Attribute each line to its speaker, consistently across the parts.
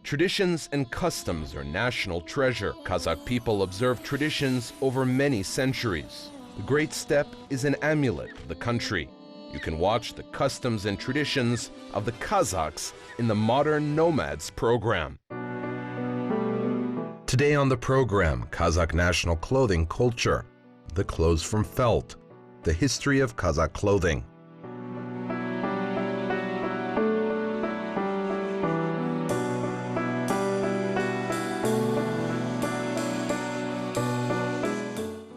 Speaker 1: Traditions and customs are national treasure. Kazakh people observe traditions over many centuries. The great steppe is an amulet of the country. You can watch the customs and traditions of the Kazakhs in the Modern Nomads program. Today on the program, Kazakh national clothing culture, the clothes from felt, the history of Kazakh clothing.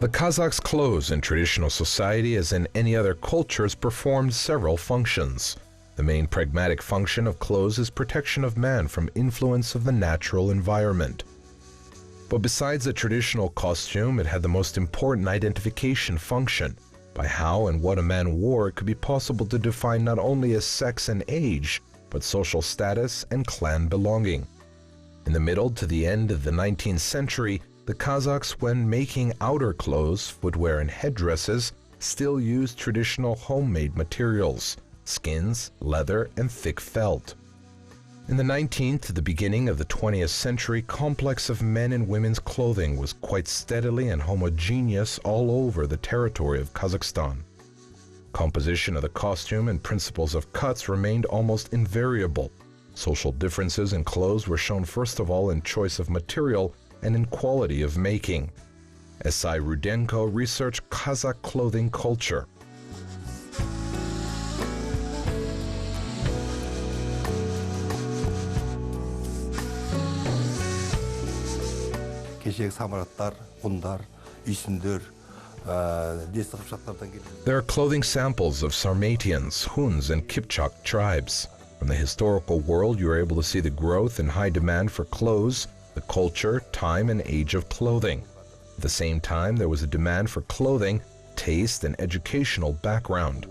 Speaker 1: The Kazakhs' clothes in traditional society, as in any other cultures, performed several functions. The main pragmatic function of clothes is protection of man from influence of the natural environment. But besides the traditional costume, it had the most important identification function. By how and what a man wore, it could be possible to define not only his sex and age, but social status and clan belonging. In the middle to the end of the 19th century, the Kazakhs, when making outer clothes, footwear, and headdresses, still used traditional homemade materials, skins, leather, and thick felt. In the 19th to the beginning of the 20th century, complex of men and women's clothing was quite steadily and homogeneous all over the territory of Kazakhstan. Composition of the costume and principles of cuts remained almost invariable. Social differences in clothes were shown first of all in choice of material and in quality of making. S.I. Rudenko researched Kazakh clothing culture. There are clothing samples of Sarmatians, Huns, and Kipchak tribes. From the historical world, you are able to see the growth and high demand for clothes, the culture, time, and age of clothing. At the same time, there was a demand for clothing, taste, and educational background.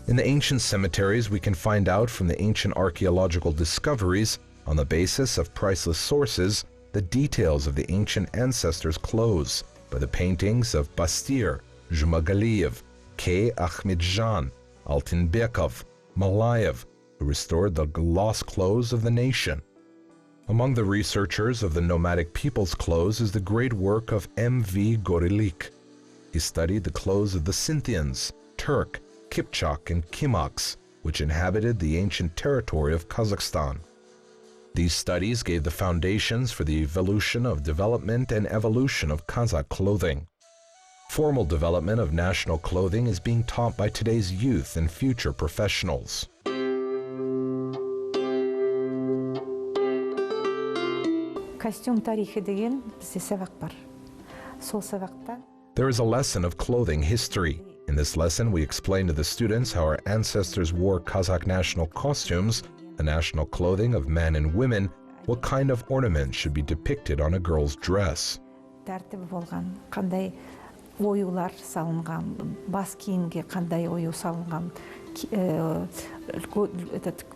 Speaker 1: In the ancient cemeteries, we can find out from the ancient archaeological discoveries, on the basis of priceless sources, the details of the ancient ancestors' clothes by the paintings of Bastir, Zhumagaliyev, K. Ahmedjan, Altinbekov, Malayev, who restored the lost clothes of the nation. Among the researchers of the nomadic people's clothes is the great work of M.V. Gorilik. He studied the clothes of the Scythians, Turk, Kipchak, and Kimaks, which inhabited the ancient territory of Kazakhstan. These studies gave the foundations for the evolution of development and evolution of Kazakh clothing. Formal development of national clothing is being taught by today's youth and future professionals.
Speaker 2: Костюм тарихи деген бізде сабақ бар. Сол сабақта
Speaker 1: There is a lesson of clothing history. In this lesson, we explain to the students how our ancestors wore Kazakh national costumes, the national clothing of men and women, what kind of ornaments should be depicted on a girl's dress.
Speaker 2: тәртібі болған, қандай оюлар салынған, бас киімге қандай ою салынған,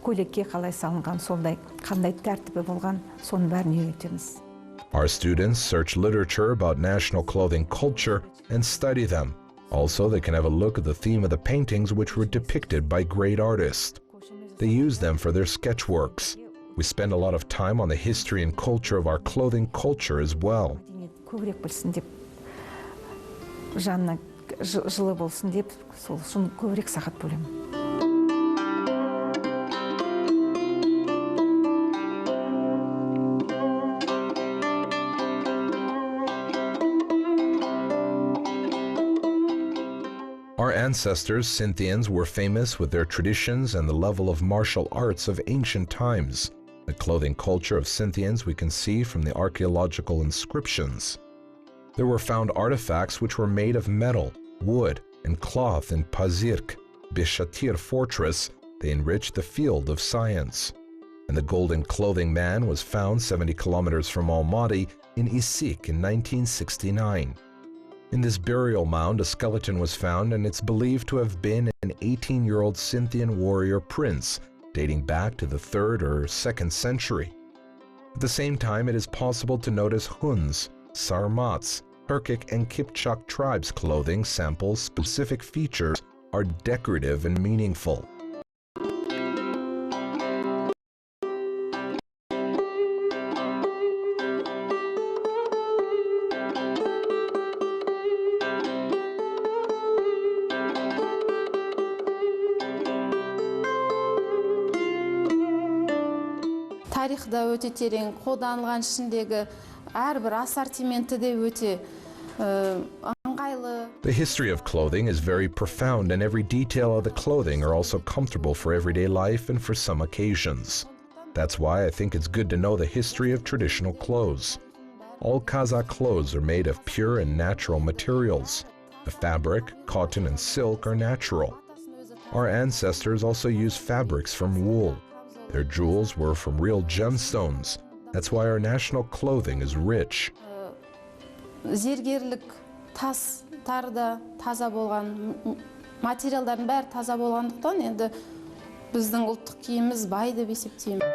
Speaker 2: көйлекке қалай салынған, сондай қандай тәртібі болған, соның бәрін үйретеміз.
Speaker 1: Our students search literature about national clothing culture and study them. Also, they can have a look at the theme of the paintings which were depicted by great artists. They use them for their sketchworks. We spend a lot of time on the history and culture of our clothing culture as well.
Speaker 2: Көбірек білсін деп, жанына жылы болсын деп, сол үшін көбірек сағат бөлемін.
Speaker 1: Our ancestors, Scythians, were famous with their traditions and the level of martial arts of ancient times. The clothing culture of Scythians we can see from the archaeological inscriptions. There were found artifacts which were made of metal, wood, and cloth in Pazirk, Bishatir fortress. They enriched the field of science. and the golden clothing man was found 70 kilometers from Almaty in Issyk in 1969. In this burial mound, a skeleton was found, and it's believed to have been an 18-year-old Scythian warrior prince dating back to the 3rd or 2nd century. At the same time, it is possible to notice Huns, Sarmats, Turkic and Kipchak tribes' clothing samples specific features are decorative and meaningful.
Speaker 3: Тарихда өте терең, қолданылған ішіндегі әрбір ассортименті де өте ыңғайлы.
Speaker 1: The history of clothing is very profound, and every detail of the clothing are also comfortable for everyday life and for some occasions. That's why I think it's good to know the history of traditional clothes. All Kazakh clothes are made of pure and natural materials. The fabric, cotton and silk are natural. Our ancestors also used fabrics from wool. Their jewels were from real gemstones. That's why our national clothing is rich.
Speaker 3: Зергерлік тастар да таза болған, материалдардың бәрі таза болғандықтан, енді біздің ұлттық киіміміз бай деп есептеймін.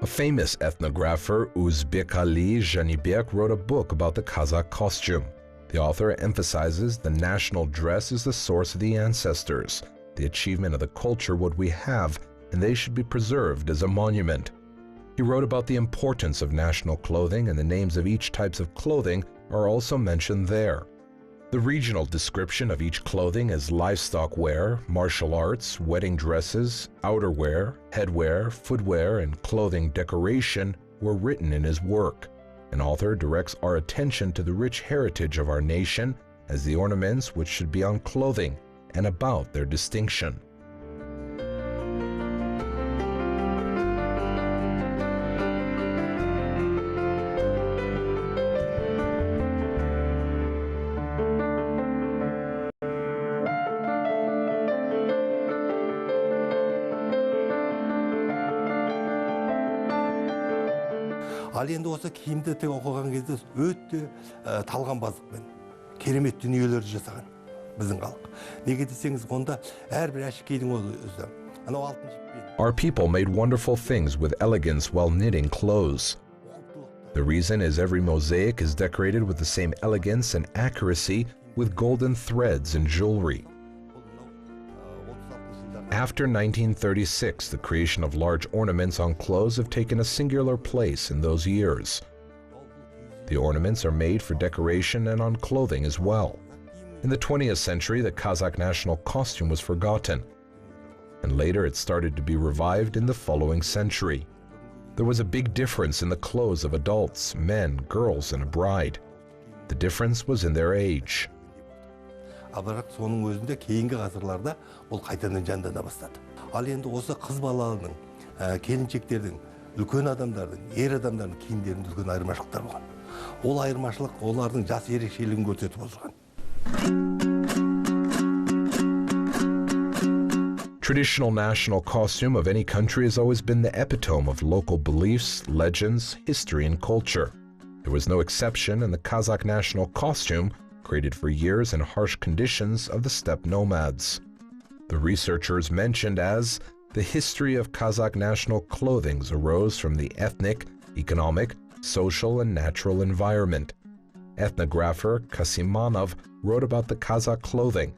Speaker 1: A famous ethnographer, Uzbekali Jibek, wrote a book about the Kazakh costume. The author emphasizes the national dress is the source of the ancestors, the achievement of the culture what we have, and they should be preserved as a monument. He wrote about the importance of national clothing, and the names of each types of clothing are also mentioned there. The regional description of each clothing as livestock wear, martial arts, wedding dresses, outerwear, headwear, footwear, and clothing decoration were written in his work. An author directs our attention to the rich heritage of our nation as the ornaments which should be on clothing and about their distinction.
Speaker 4: Ал енді осы киімді тек оқыған кезде өте талғамбаздықпен керемет дүниелерді жасаған біздің халық. Неге десеңіз, онда әрбір әшекейдің өзі. Анау алтын жіппен.
Speaker 1: Our people made wonderful things with elegance while knitting clothes. The reason is every mosaic is decorated with the same elegance and accuracy with golden threads and jewelry. After 1936, the creation of large ornaments on clothes have taken a singular place in those years. The ornaments are made for decoration and on clothing as well. In the 20th century, the Kazakh national costume was forgotten, and later it started to be revived in the following century. There was a big difference in the clothes of adults, men, girls, and a bride. The difference was in their age.
Speaker 4: Бірақ соның өзінде кейінгі ғасырларда бұл қайтадан жандана бастады. Ал енді осы қыз балаларының, келіншектердің, үлкен адамдардың, ер адамдардың киімдерінде үлкен айырмашылықтар болған. Ол айырмашылық олардың жас ерекшелігін көрсетіп отырған.
Speaker 1: Traditional national costume of any country has always been the epitome of local beliefs, legends, history, and culture. There was no exception in the Kazakh national costume, created for years in harsh conditions of the steppe nomads. The researchers mentioned as the history of Kazakh national clothing arose from the ethnic, economic, social, and natural environment. Ethnographer Kasimanov wrote about the Kazakh clothing.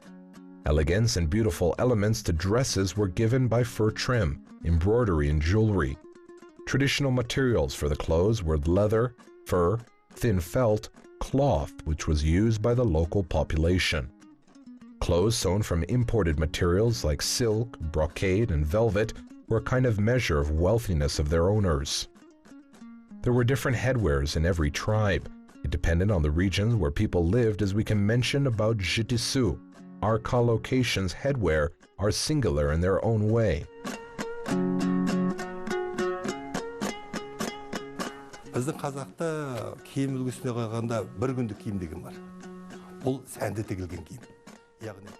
Speaker 1: Elegance and beautiful elements to dresses were given by fur trim, embroidery, and jewelry. Traditional materials for the clothes were leather, fur, thin felt, cloth, which was used by the local population. Clothes sewn from imported materials like silk, brocade, and velvet were a kind of measure of wealthiness of their owners. There were different headwears in every tribe. It depended on the regions where people lived, as we can mention about Jitisu. Our collocations headwear are singular in their own way.
Speaker 4: Біздің қазақта киім үлгісіне қойғанда бір күндік киім деген бар. Бұл сәнді тігілген киім.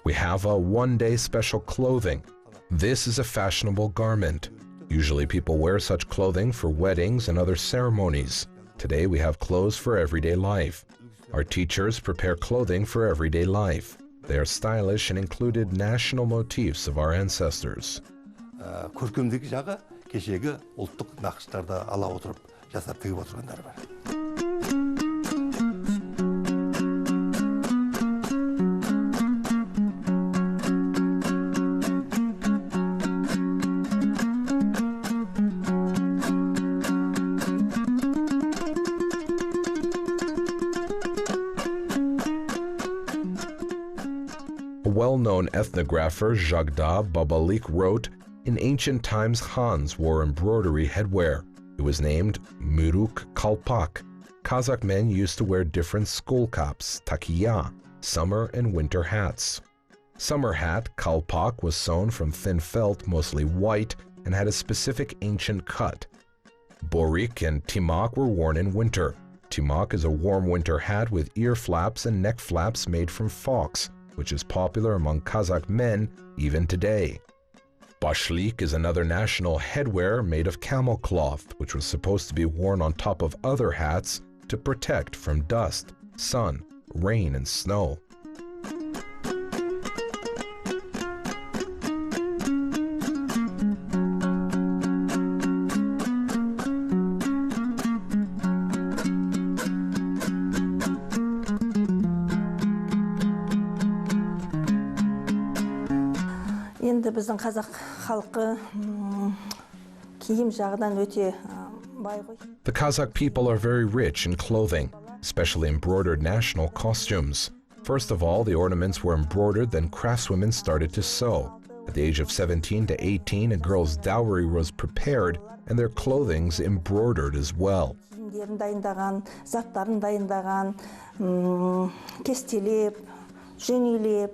Speaker 1: We have a one-day special clothing. This is a fashionable garment. Usually people wear such clothing for weddings and other ceremonies. Today we have clothes for everyday life. Our teachers prepare clothing for everyday life. They are stylish and included national motifs of our ancestors.
Speaker 4: Көркемдік жағы кешегі ұлттық нақыштарды ала отырып жасап тігіп отырғандар бар.
Speaker 1: A well-known ethnographer, Jagda Babalik, wrote, "In ancient times, Khans wore embroidery headwear. It was named Muruk Kalpak. Kazakh men used to wear different skull caps, takiya, summer and winter hats. Summer hat, kalpak, was sewn from thin felt, mostly white, and had a specific ancient cut. Borik and timak were worn in winter. Timak is a warm winter hat with ear flaps and neck flaps made from fox, which is popular among Kazakh men even today. Bashlik is another national headwear made of camel cloth, which was supposed to be worn on top of other hats to protect from dust, sun, rain, and snow."
Speaker 2: Енді біздің қазақ халқы киім жағынан өте бай ғой.
Speaker 1: The Kazakh people are very rich in clothing, especially embroidered national costumes. First of all, the ornaments were embroidered, then craftswomen started to sew. At the age of 17 to 18, a girl's dowry was prepared and their clothing's embroidered as well.
Speaker 2: Киімдерін дайындаған, заттарын дайындаған, кестелеп, жөнелеп.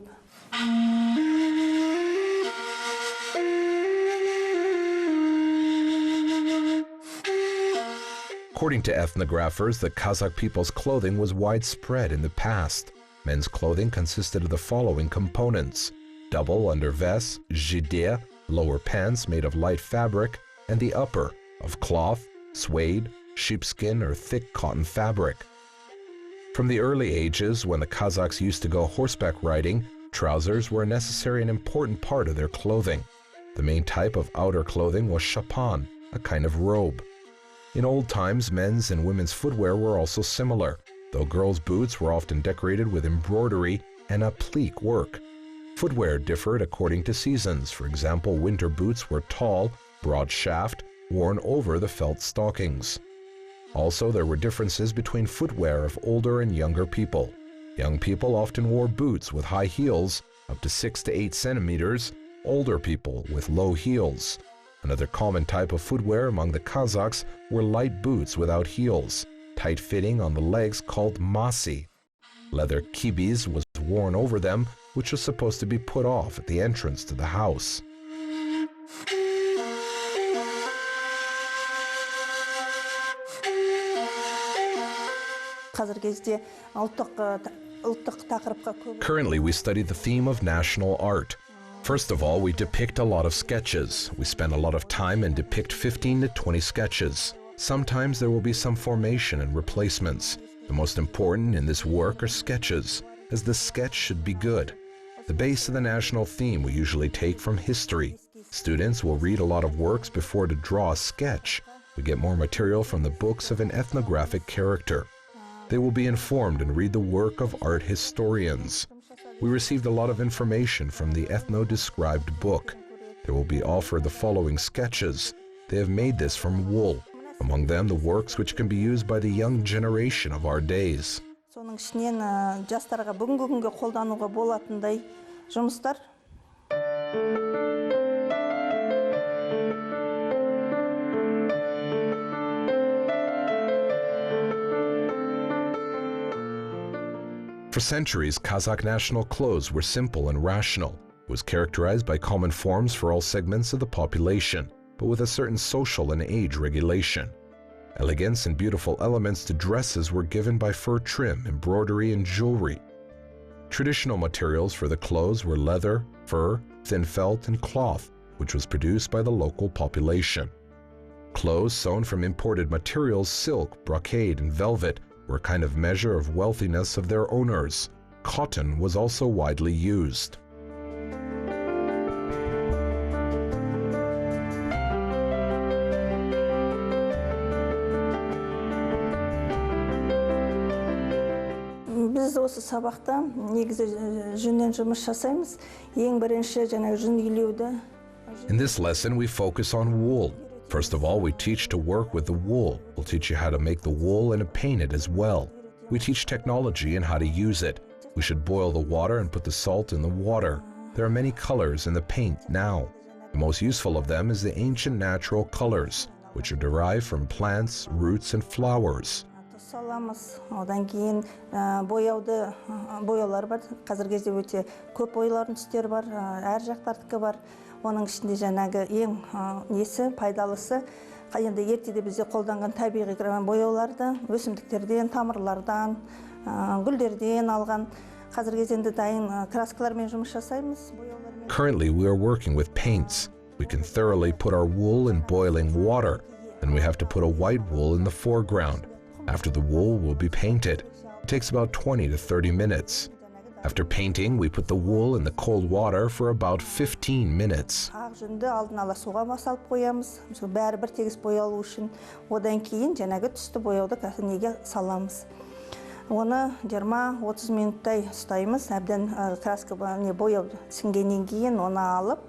Speaker 1: According to ethnographers, the Kazakh people's clothing was widespread in the past. Men's clothing consisted of the following components: double undervest, jideh, lower pants made of light fabric, and the upper of cloth, suede, sheepskin, or thick cotton fabric. From the early ages, when the Kazakhs used to go horseback riding, trousers were a necessary and important part of their clothing. The main type of outer clothing was shapan, a kind of robe. In old times, men's and women's footwear were also similar, though girls' boots were often decorated with embroidery and applique work. Footwear differed according to seasons. For example, winter boots were tall, broad shaft, worn over the felt stockings. Also, there were differences between footwear of older and younger people. Young people often wore boots with high heels, up to 6 to 8 centimeters, older people with low heels. Another common type of footwear among the Kazakhs were light boots without heels, tight-fitting on the legs called masi. Leather kibis was worn over them, which was supposed to be put off at the entrance to the house. Currently, we study the theme of national art. First of all, we depict a lot of sketches. We spend a lot of time and depict 15 to 20 sketches. Sometimes there will be some formation and replacements. The most important in this work are sketches, as the sketch should be good. The base of the national theme we usually take from history. Students will read a lot of works before to draw a sketch. We get more material from the books of an ethnographic character. They will be informed and read the work of art historians. We received a lot of information from the ethno-described book. They will be offered the following sketches. They have made this from wool. Among them, the works which can be used by the young generation of our days.
Speaker 2: Соның ішінен жастарға бүгінгі күнге қолдануға болатындай жұмыстар.
Speaker 1: For centuries, Kazakh national clothes were simple and rational. It was characterized by common forms for all segments of the population, but with a certain social and age regulation. Elegance and beautiful elements to dresses were given by fur trim, embroidery, and jewelry. Traditional materials for the clothes were leather, fur, thin felt, and cloth, which was produced by the local population. Clothes sewn from imported materials, silk, brocade, and velvet, were a kind of measure of wealthiness of their owners. Cotton was also widely used.
Speaker 2: Biz осы сабақта негізі жүннен жұмыс жасаймыз. Ең бірінші жаңағы жүн илеуді.
Speaker 1: In this lesson, we focus on wool. First of all, we teach to work with the wool. We'll teach you how to make the wool and to paint it as well. We teach technology and how to use it. We should boil the water and put the salt in the water. There are many colors in the paint now. The most useful of them is the ancient natural colors, which are derived from plants, roots, and flowers.
Speaker 2: Саламыз. Одан кейін бояулар бар. Қазіргі кезде өте көп бояулардың түстері бар, әр жақтардікі бар. Оның ішінде жаңағы ең несі, пайдалысы, енді ертеде бізде қолданған табиғи бояуларды өсімдіктерден, тамырлардан, гүлдерден алған. Қазіргі кезде дайын краскалармен жұмыс жасаймыз.
Speaker 1: Currently, we are working with paints. We can thoroughly put our wool in boiling water, and we have to put a white wool in the foreground. After the wool will be painted. It takes about 20 to 30 minutes. After painting, we put the wool in the cold water for about 15 minutes.
Speaker 2: Ақ жүнді алдын ала суға салып қоямыз. Бәрі бір тегіс боялу үшін. Одан кейін жаңағы түсті бояуды неге саламыз. Оны 20-30 минуттай ұстаймыз. Әбден краска бояу сіңгеннен кейін оны алып,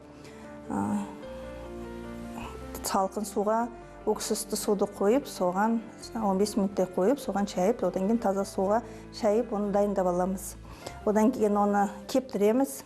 Speaker 2: салқын суға, уксусты суды қойып, соған 15 минуттай қойып, соған шайып, одан кейін таза суға шайып, оны дайындап аламыз. Одан кейін оны кептіреміз.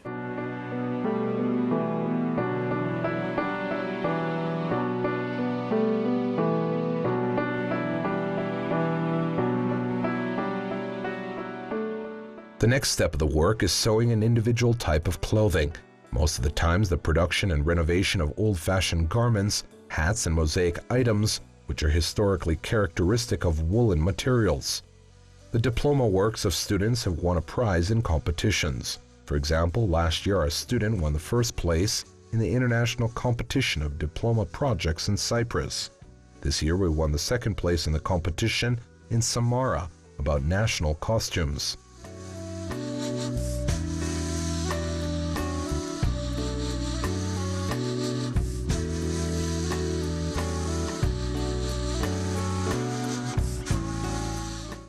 Speaker 1: The next step of the work is sewing an individual type of clothing. Most of the times, the production and renovation of old-fashioned garments, hats, and mosaic items, which are historically characteristic of woolen materials. The diploma works of students have won a prize in competitions. For example, last year our student won the first place in the international competition of diploma projects in Cyprus. This year we won the second place in the competition in Samara about national costumes.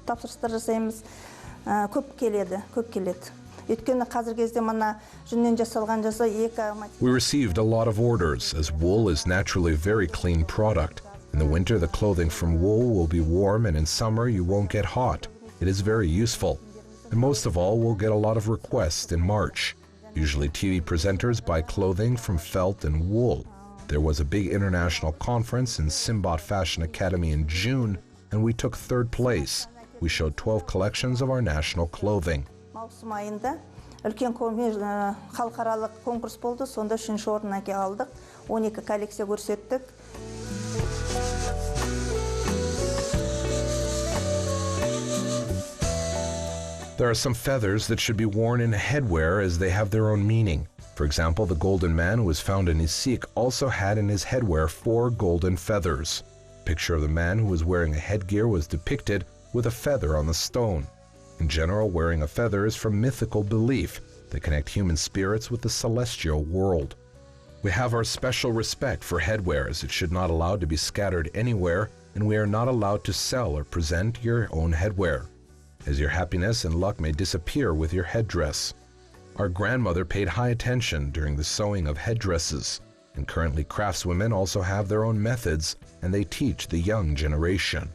Speaker 2: Тапсырыстар жасаймыз, көп келеді. Өйткені қазіргі кезде мына жүннен жасалған жаса
Speaker 1: We received a lot of orders, as wool is naturally a very clean product. In the winter, the clothing from wool will be warm, and in summer, you won't get hot. It is very useful. And most of all, we'll get a lot of requests in March. Usually TV presenters buy clothing from felt and wool. There was a big international conference in Simbot Fashion Academy in June, and we took third place. We showed 12 collections of our national clothing.
Speaker 2: Маусым айында үлкен халықаралық конкурс болды, сонда 3-ші орынға алдық. 12 коллекция көрсеттік.
Speaker 1: There are some feathers that should be worn in headwear as they have their own meaning. For example, the golden man who was found in Issyk also had in his headwear 4 golden feathers. A picture of the man who was wearing a headgear was depicted with a feather on the stone. In general, wearing a feather is from mythical belief. They connect human spirits with the celestial world. We have our special respect for headwear, as it should not allowed to be scattered anywhere, and we are not allowed to sell or present your own headwear, as your happiness and luck may disappear with your headdress. Our grandmother paid high attention during the sewing of headdresses, and currently craftswomen also have their own methods, and they teach the young generation.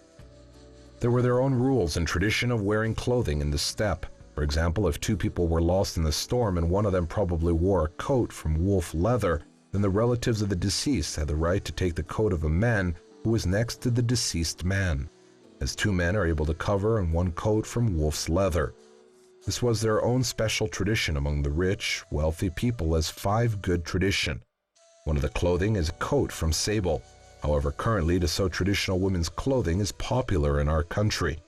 Speaker 1: There were their own rules and tradition of wearing clothing in the steppe. For example, if 2 people were lost in the storm and one of them probably wore a coat from wolf leather, then the relatives of the deceased had the right to take the coat of a man who was next to the deceased man, as 2 men are able to cover in 1 coat from wolf's leather. This was their own special tradition among the rich, wealthy people as 5 good tradition. One of the clothing is a coat from sable. However, currently to sew traditional women's clothing is popular in our country.